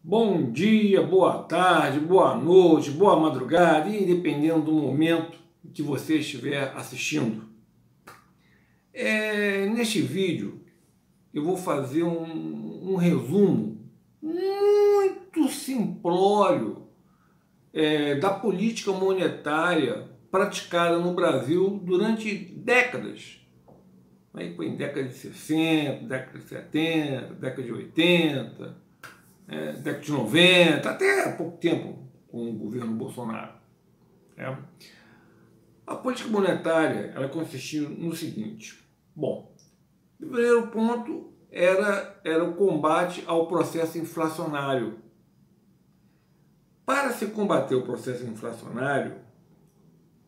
Bom dia, boa tarde, boa noite, boa madrugada, e dependendo do momento que você estiver assistindo. Neste vídeo eu vou fazer um resumo muito simplório da política monetária praticada no Brasil durante décadas. Aí foi em década de 60, década de 70, década de 80... década de 90, até há pouco tempo com o governo Bolsonaro. A política monetária ela consistia no seguinte: bom, o primeiro ponto era o combate ao processo inflacionário. Para se combater o processo inflacionário,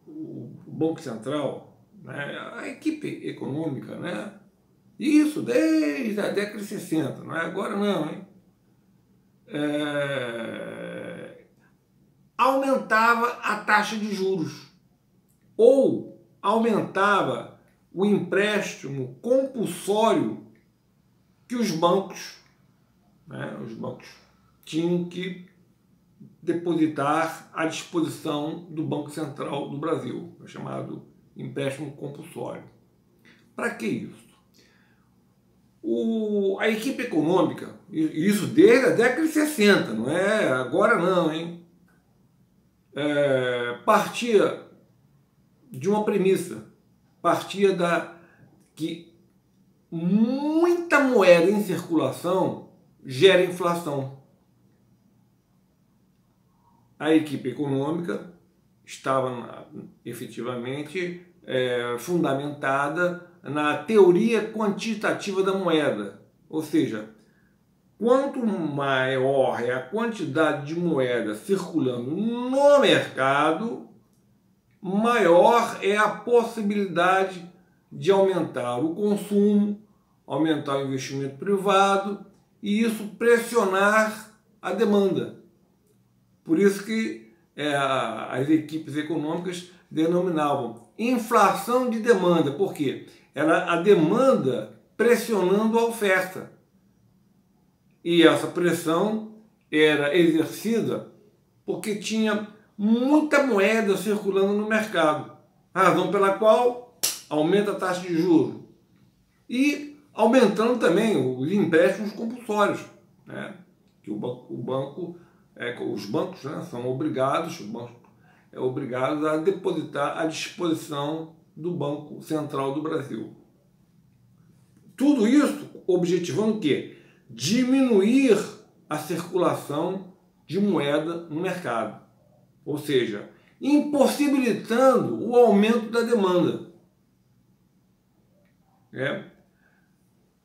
o Banco Central, a equipe econômica, isso desde a década de 60, não é agora não, hein? Aumentava a taxa de juros ou aumentava o empréstimo compulsório que os bancos tinham que depositar à disposição do Banco Central do Brasil, chamado empréstimo compulsório. Para que isso? A equipe econômica, isso desde a década de 60, não é agora não, hein? Partia de uma premissa, que muita moeda em circulação gera inflação. A equipe econômica estava efetivamente fundamentada na teoria quantitativa da moeda, ou seja, quanto maior é a quantidade de moeda circulando no mercado, maior é a possibilidade de aumentar o consumo, aumentar o investimento privado e isso pressionar a demanda. Por isso que as equipes econômicas denominavam inflação de demanda. Por quê? Era a demanda pressionando a oferta. E essa pressão era exercida porque tinha muita moeda circulando no mercado. Razão pela qual aumenta a taxa de juros. E aumentando também os empréstimos compulsórios, que os bancos são obrigados, a depositar à disposição do Banco Central do Brasil. Tudo isso objetivando o quê? Diminuir a circulação de moeda no mercado, ou seja, impossibilitando o aumento da demanda.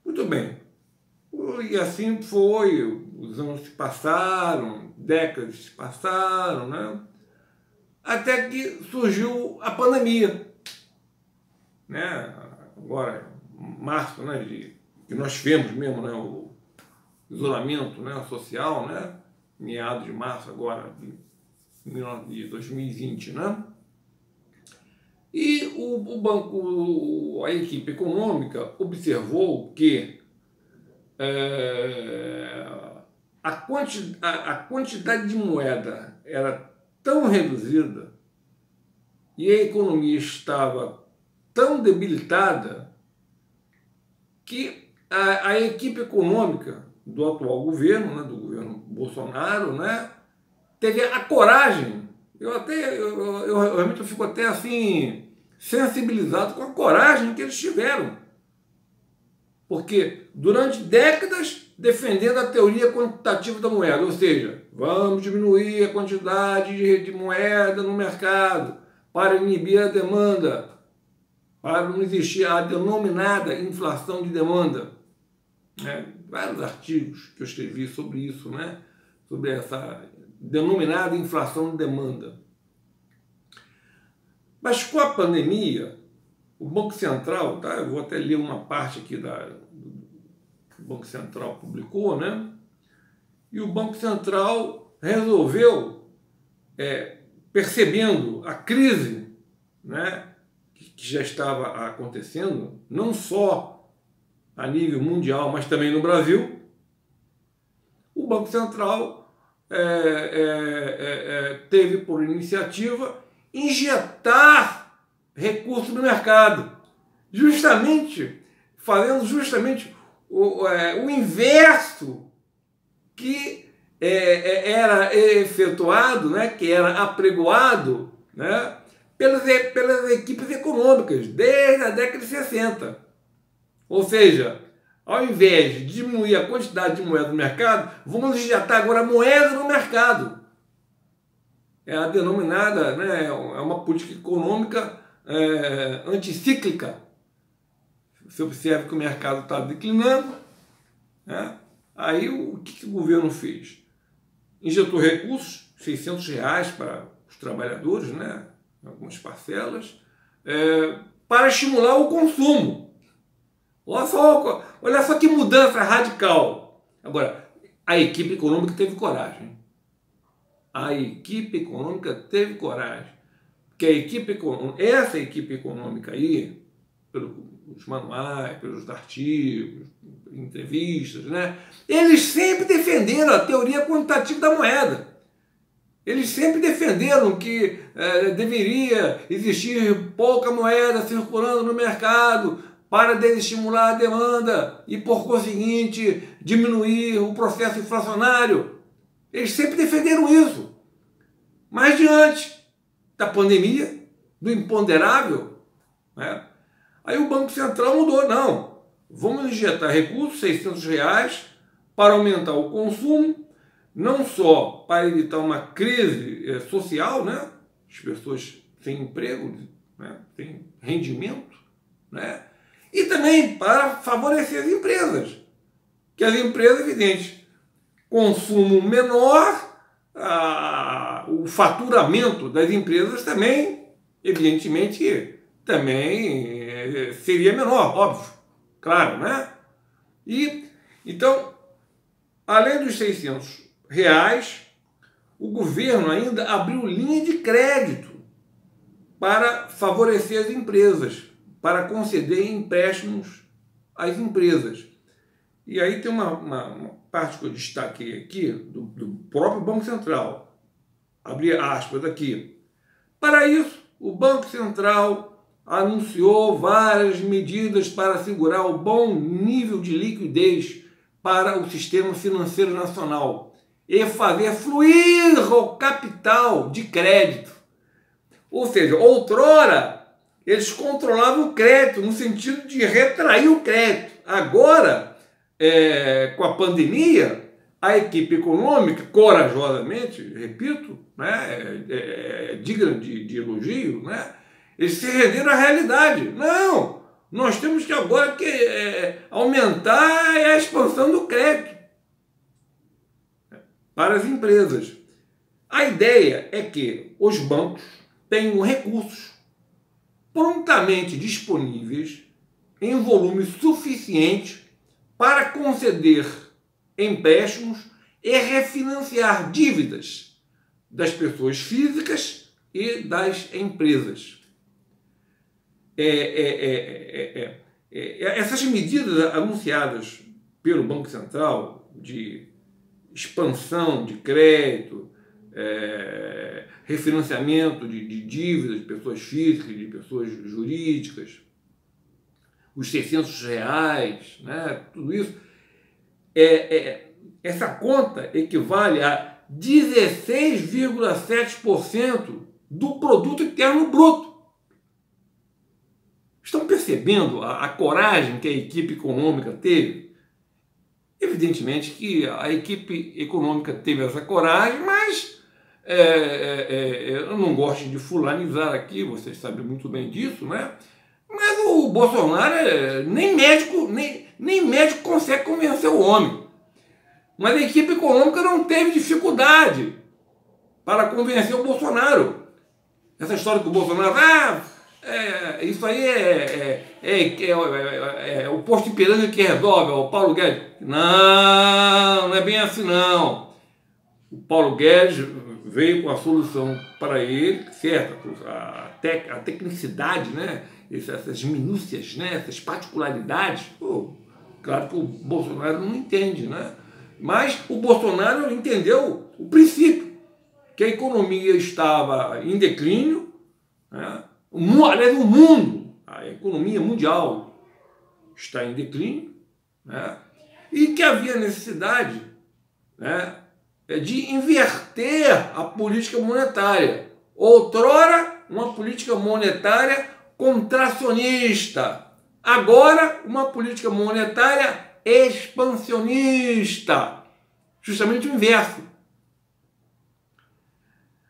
Muito bem. E assim foi, os anos se passaram, décadas se passaram, até que surgiu a pandemia. Agora, março, que nós tivemos mesmo, o isolamento social, meados de março agora de 2020, E a equipe econômica observou que a quantidade de moeda era tão reduzida e a economia estava tão debilitada que a equipe econômica do atual governo, do governo Bolsonaro, teve a coragem, eu realmente fico até assim sensibilizado com a coragem que eles tiveram, porque durante décadas defendendo a teoria quantitativa da moeda, ou seja, vamos diminuir a quantidade de moeda no mercado para inibir a demanda, para não existir a denominada inflação de demanda. Vários artigos que eu escrevi sobre isso, sobre essa denominada inflação de demanda. Mas com a pandemia, o Banco Central, eu vou até ler uma parte aqui que o Banco Central publicou, e o Banco Central resolveu, percebendo a crise, que já estava acontecendo, não só a nível mundial, mas também no Brasil, o Banco Central teve por iniciativa injetar recursos no mercado, fazendo justamente o inverso que era efetuado, né, que era apregoado, né, pelas equipes econômicas desde a década de 60. Ou seja, ao invés de diminuir a quantidade de moeda no mercado, vamos injetar agora moeda no mercado. É a denominada, né, é uma política econômica anticíclica. Você observa que o mercado está declinando, né? Aí o que o governo fez? Injetou recursos, R$600 para os trabalhadores, né, algumas parcelas, para estimular o consumo. Olha só que mudança radical. Agora, a equipe econômica teve coragem. A equipe econômica teve coragem. Porque essa equipe econômica aí, pelos manuais, pelos artigos, entrevistas, né, eles sempre defenderam a teoria quantitativa da moeda. Eles sempre defenderam que deveria existir pouca moeda circulando no mercado para desestimular a demanda e, por conseguinte, diminuir o processo inflacionário. Eles sempre defenderam isso. Mas diante da pandemia, do imponderável, né, aí o Banco Central mudou. Não, vamos injetar recursos, R$600, para aumentar o consumo, não só para evitar uma crise social, né, as pessoas sem emprego, né, sem rendimento, né, e também para favorecer as empresas. Que as empresas, evidente, consumo menor, o faturamento das empresas também, evidentemente, também seria menor, óbvio, claro, né? E, então, além dos R$600, o governo ainda abriu linha de crédito para favorecer as empresas, para conceder empréstimos às empresas. E aí tem uma parte que eu destaquei aqui, do próprio Banco Central. Abri aspas aqui. Para isso, o Banco Central anunciou várias medidas para assegurar o bom nível de liquidez para o sistema financeiro nacional e fazer fluir o capital de crédito. Ou seja, outrora, eles controlavam o crédito no sentido de retrair o crédito. Agora, com a pandemia, a equipe econômica, corajosamente, repito, né, digna de elogio, né, eles se renderam à realidade. Não, nós temos que agora aumentar a expansão do crédito para as empresas. A ideia é que os bancos tenham recursos prontamente disponíveis em volume suficiente para conceder empréstimos e refinanciar dívidas das pessoas físicas e das empresas. Essas medidas anunciadas pelo Banco Central de expansão de crédito, refinanciamento de dívidas de pessoas físicas, de pessoas jurídicas, os R$600, né, tudo isso, essa conta equivale a 16,7% do produto interno bruto. Estão percebendo a coragem que a equipe econômica teve? Evidentemente que a equipe econômica teve essa coragem, mas eu não gosto de fulanizar aqui, vocês sabem muito bem disso, né? Mas o Bolsonaro, nem médico consegue convencer o homem. Mas a equipe econômica não teve dificuldade para convencer o Bolsonaro. Essa história que o Bolsonaro, isso aí é o posto de piranga que resolve, é o Paulo Guedes. Não é bem assim não. O Paulo Guedes veio com a solução para ele, certo? A tecnicidade, né? Essas minúcias, né? Essas particularidades. Claro que o Bolsonaro não entende, né? Mas o Bolsonaro entendeu o princípio, que a economia estava em declínio, né? Aliás, o mundo, a economia mundial está em declínio, né? E que havia necessidade, né, de inverter a política monetária. Outrora, uma política monetária contracionista. Agora, uma política monetária expansionista. Justamente o inverso.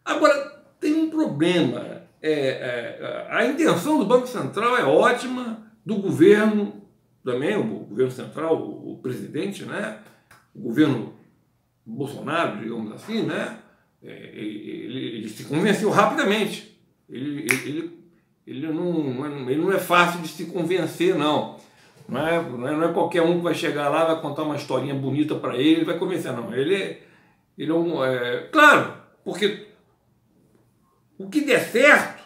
Agora, tem um problema. A intenção do Banco Central é ótima, do governo também, o governo central, o presidente, né? O governo Bolsonaro, digamos assim, né? Ele se convenceu rapidamente. Ele não é fácil de se convencer, não. Não é qualquer um que vai chegar lá, vai contar uma historinha bonita para ele, vai convencer, não. Ele é um... claro, porque o que der certo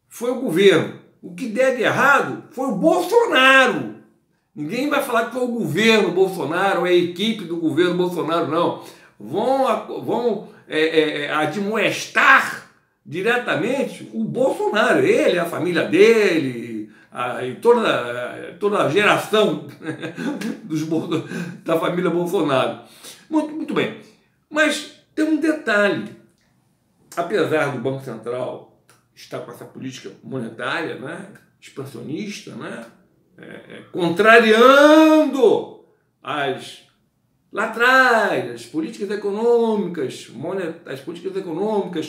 foi o governo. O que der de errado foi o Bolsonaro. Ninguém vai falar que foi o governo Bolsonaro, a equipe do governo Bolsonaro, não. Vão admoestar diretamente o Bolsonaro, ele, a família dele, e toda a geração da família Bolsonaro. Muito bem. Mas tem um detalhe. Apesar do Banco Central estar com essa política monetária, né, expansionista, né, contrariando lá atrás as políticas econômicas,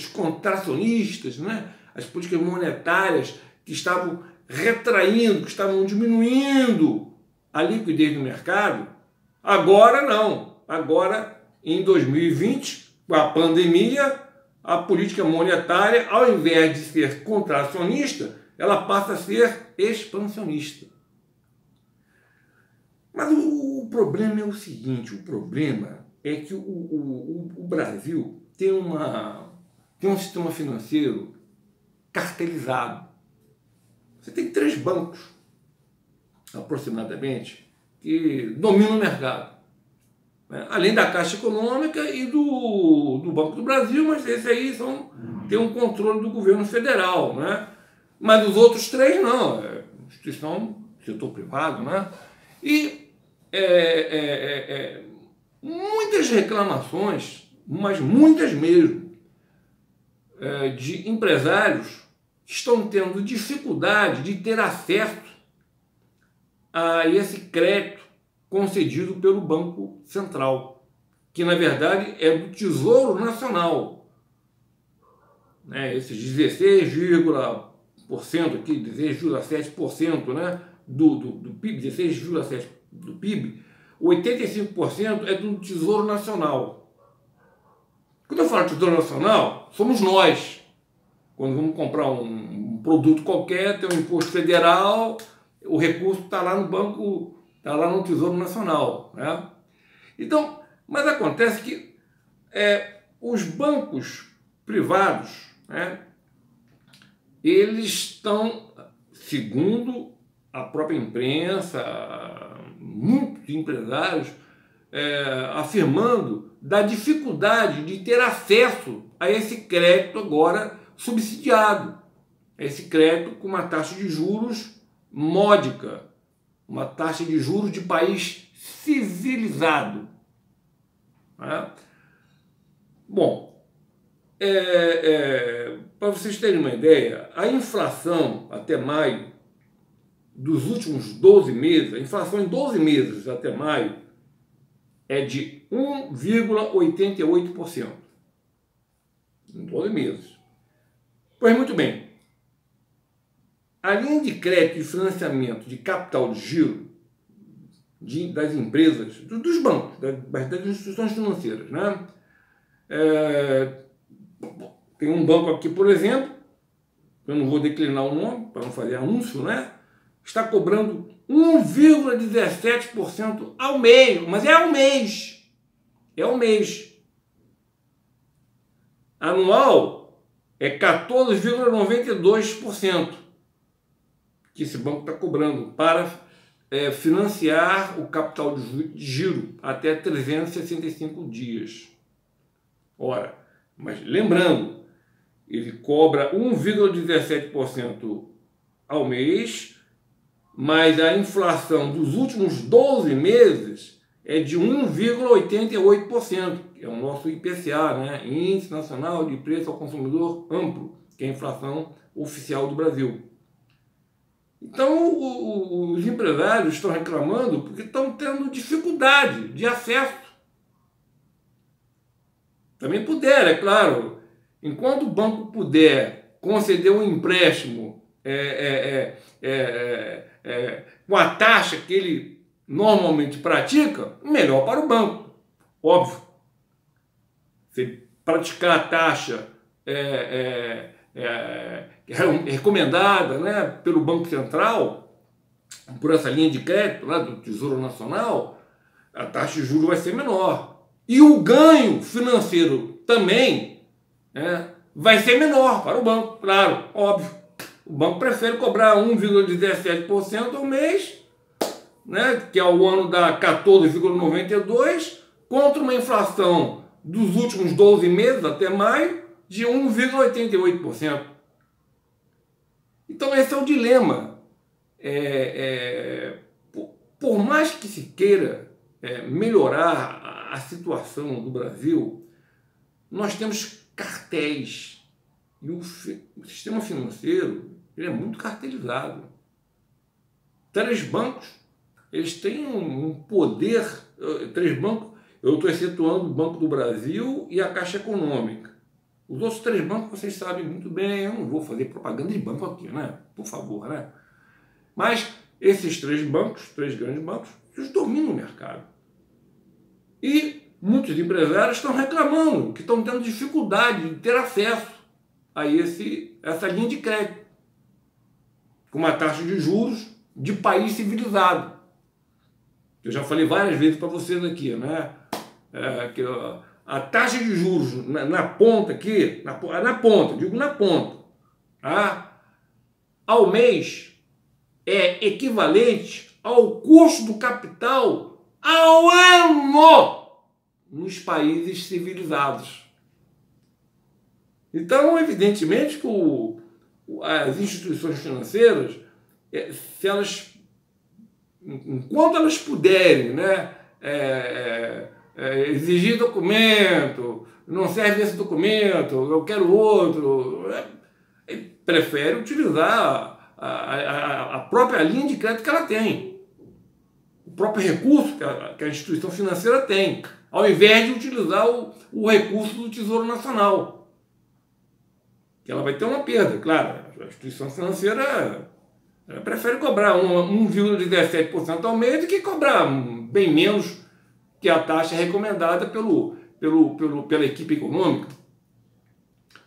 contracionistas, né, as políticas monetárias que estavam retraindo, que estavam diminuindo a liquidez do mercado, agora não. Agora, em 2020, com a pandemia, a política monetária, ao invés de ser contracionista, ela passa a ser expansionista. Mas o problema é o seguinte, o problema é que o Brasil tem um sistema financeiro cartelizado. Você tem 3 bancos, aproximadamente, que dominam o mercado. Além da Caixa Econômica e do Banco do Brasil, mas esses aí tem um controle do governo federal, né? Mas os outros 3 não, instituição, setor privado, né? E muitas reclamações, mas muitas mesmo, de empresários que estão tendo dificuldade de ter acesso a esse crédito concedido pelo Banco Central, que na verdade é do Tesouro Nacional. Esses 16% aqui, 16,7%, né, do PIB, 16,7% do PIB, 85% é do Tesouro Nacional. Quando eu falo Tesouro Nacional, somos nós. Quando vamos comprar um produto qualquer, tem um imposto federal, o recurso está lá no banco, está lá no Tesouro Nacional, né? Então, mas acontece que os bancos privados, né, eles estão, segundo a própria imprensa, muitos empresários, afirmando da dificuldade de ter acesso a esse crédito agora subsidiado, esse crédito com uma taxa de juros módica, uma taxa de juros de país civilizado. Né? Bom, para vocês terem uma ideia, a inflação até maio dos últimos 12 meses, a inflação em 12 meses até maio é de 1,88%. Em 12 meses. Pois muito bem, a linha de crédito de financiamento de capital de giro das empresas, dos bancos, das instituições financeiras, né? Tem um banco aqui, por exemplo, eu não vou declinar o nome para não fazer anúncio, né? Está cobrando 1,17% ao mês, mas é ao mês. É ao mês. Anual é 14,92% que esse banco está cobrando para financiar o capital de giro até 365 dias. Ora, mas lembrando, ele cobra 1,17% ao mês, mas a inflação dos últimos 12 meses é de 1,88%, que é o nosso IPCA, né? Índice Nacional de Preço ao Consumidor Amplo, que é a inflação oficial do Brasil. Então, os empresários estão reclamando porque estão tendo dificuldade de acesso. Também puder, é claro. Enquanto o banco puder conceder um empréstimo com a taxa que ele normalmente pratica, melhor para o banco. Óbvio. Se praticar a taxa recomendada, né, pelo Banco Central, por essa linha de crédito lá do Tesouro Nacional, a taxa de juros vai ser menor. E o ganho financeiro também, né, vai ser menor para o banco, claro, óbvio. O banco prefere cobrar 1,17% ao mês, né, que ao ano dá 14,92%, contra uma inflação dos últimos 12 meses até maio de 1,88%. Então esse é o dilema. Por mais que se queira melhorar a situação do Brasil, nós temos cartéis. E o sistema financeiro ele é muito cartelizado. 3 bancos, eles têm um poder. 3 bancos, eu estou excetuando o Banco do Brasil e a Caixa Econômica. Os outros 3 bancos vocês sabem muito bem, eu não vou fazer propaganda de banco aqui, né? Por favor, né? Mas esses 3 bancos, 3 grandes bancos, eles dominam o mercado. E muitos empresários estão reclamando que estão tendo dificuldade de ter acesso a essa linha de crédito, com uma taxa de juros de país civilizado. Eu já falei várias vezes para vocês aqui, né? Que a taxa de juros na ponta aqui, digo na ponta, tá? Ao mês é equivalente ao custo do capital ao ano nos países civilizados. Então, evidentemente que as instituições financeiras, se elas, enquanto elas puderem, né, exigir documento, não serve esse documento, eu quero outro, prefere utilizar a própria linha de crédito que ela tem, o próprio recurso que a instituição financeira tem, ao invés de utilizar o recurso do Tesouro Nacional. Que ela vai ter uma perda, claro. A instituição financeira prefere cobrar 1,17% ao mês do que cobrar bem menos que a taxa recomendada pela equipe econômica.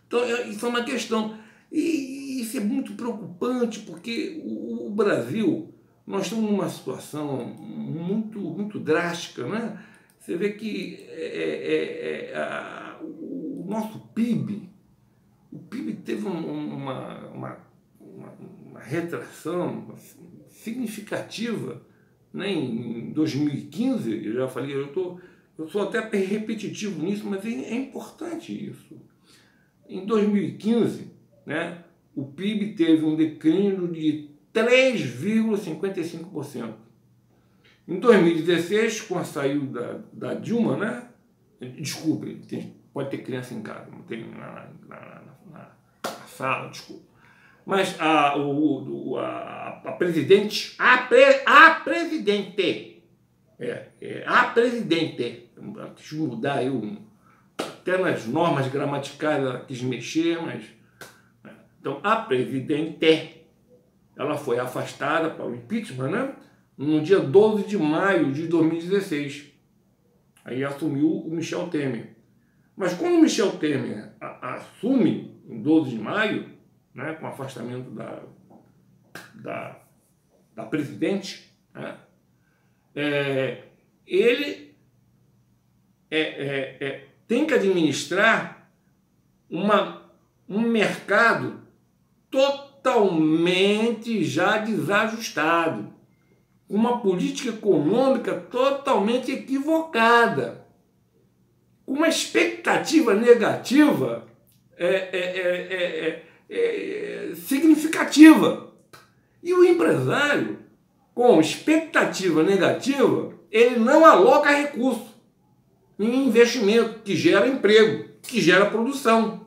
Então, isso é uma questão. E isso é muito preocupante, porque o Brasil, nós estamos numa situação muito, muito drástica, né? Você vê que o nosso PIB, teve uma retração significativa, né? Em 2015, eu já falei, eu sou até repetitivo nisso, mas é importante isso. Em 2015, né, o PIB teve um declínio de 3,55%. Em 2016, com a saída da Dilma, né? Desculpe, pode ter criança em casa, não tem na sala, desculpa. Mas a presidente, deixa eu mudar aí, até nas normas gramaticais ela quis mexer, mas... Então, a presidente, ela foi afastada para o impeachment, né? No dia 12 de maio de 2016. Aí assumiu o Michel Temer. Mas quando o Michel Temer assume, em 12 de maio, né, com o afastamento da presidente, né, ele tem que administrar um mercado totalmente já desajustado, com uma política econômica totalmente equivocada, com uma expectativa negativa significativa. E o empresário, com expectativa negativa, ele não aloca recurso em investimento que gera emprego, que gera produção.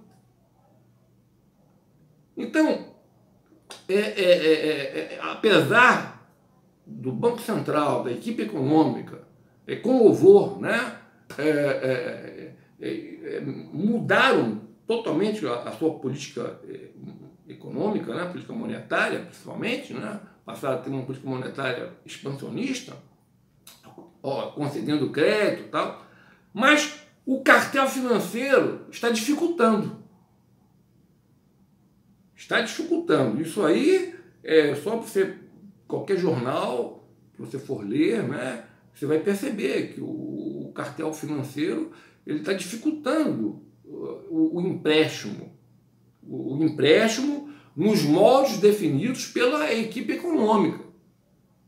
Então, apesar do Banco Central, da equipe econômica, com louvor, né, mudaram totalmente a sua política econômica, né, política monetária, principalmente, né, passaram a ter uma política monetária expansionista, concedendo crédito e tal, mas o cartel financeiro está dificultando. Está dificultando. Isso aí é só você, qualquer jornal que você for ler, né, você vai perceber que o cartel financeiro ele está dificultando o empréstimo. O empréstimo nos moldes definidos pela equipe econômica,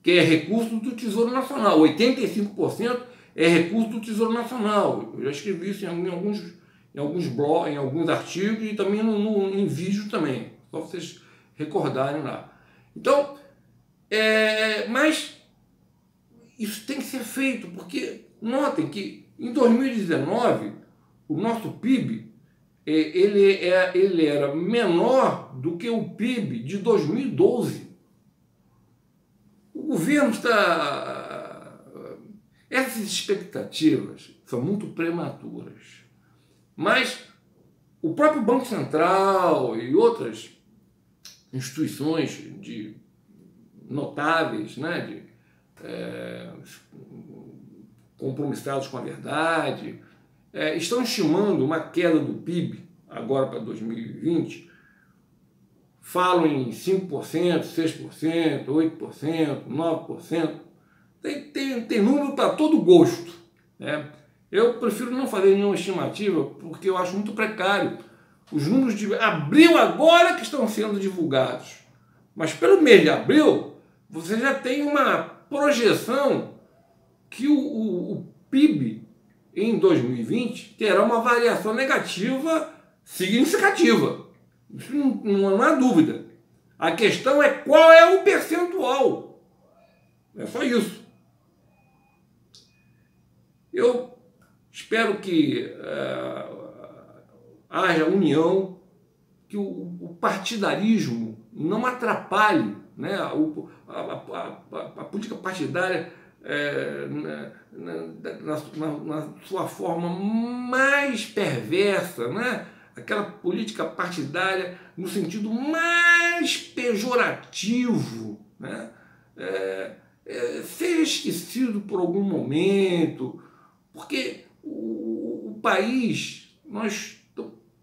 que é recurso do Tesouro Nacional. 85% é recurso do Tesouro Nacional. Eu já escrevi isso em alguns blogs, em alguns artigos e também em vídeo também, só vocês recordarem lá. Então, mas isso tem que ser feito, porque notem que em 2019 o nosso PIB ele era menor do que o PIB de 2012. O governo está... Essas expectativas são muito prematuras, mas o próprio Banco Central e outras instituições notáveis, né, compromissados com a verdade, estão estimando uma queda do PIB agora para 2020, falam em 5%, 6%, 8%, 9%, tem número para todo gosto, né? Eu prefiro não fazer nenhuma estimativa porque eu acho muito precário. Os números de abril agora que estão sendo divulgados, mas pelo mês de abril você já tem uma projeção que o PIB em 2020 terá uma variação negativa significativa. Isso não há dúvida. A questão é qual é o percentual. É só isso. Eu espero que haja união, que o partidarismo não atrapalhe, né, a política partidária na sua forma mais perversa, né? Aquela política partidária no sentido mais pejorativo, né? Ser esquecido por algum momento, porque o país, nós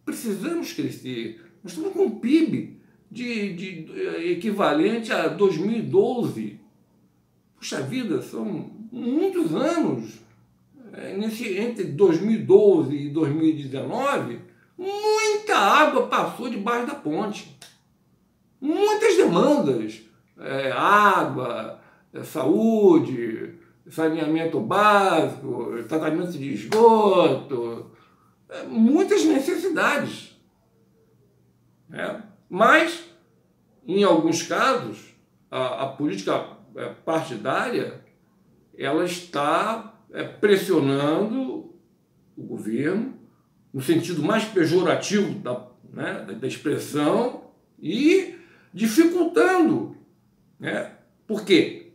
precisamos crescer. Nós estamos com um PIB equivalente a 2012. Puxa vida, são muitos anos. Entre 2012 e 2019, muita água passou debaixo da ponte. Muitas demandas. Água, saúde, saneamento básico, tratamento de esgoto, muitas necessidades. Mas, em alguns casos, a política partidária ela está pressionando o governo no sentido mais pejorativo da expressão e dificultando, né? Porque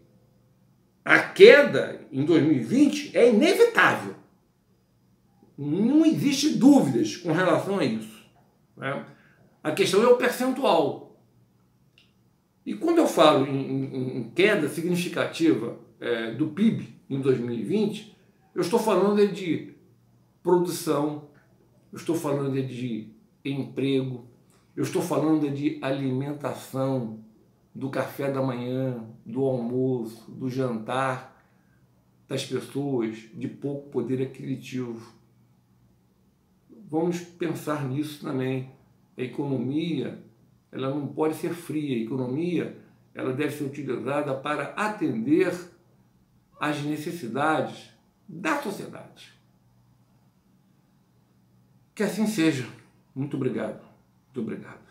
a queda em 2020 é inevitável. Não existe dúvidas com relação a isso, né? A questão é o percentual. E quando eu falo em queda significativa do PIB em 2020, eu estou falando de produção, eu estou falando de emprego, eu estou falando de alimentação, do café da manhã, do almoço, do jantar das pessoas de pouco poder aquisitivo. Vamos pensar nisso também. A economia, ela não pode ser fria. A economia, ela deve ser utilizada para atender às necessidades da sociedade. Que assim seja. Muito obrigado. Muito obrigado.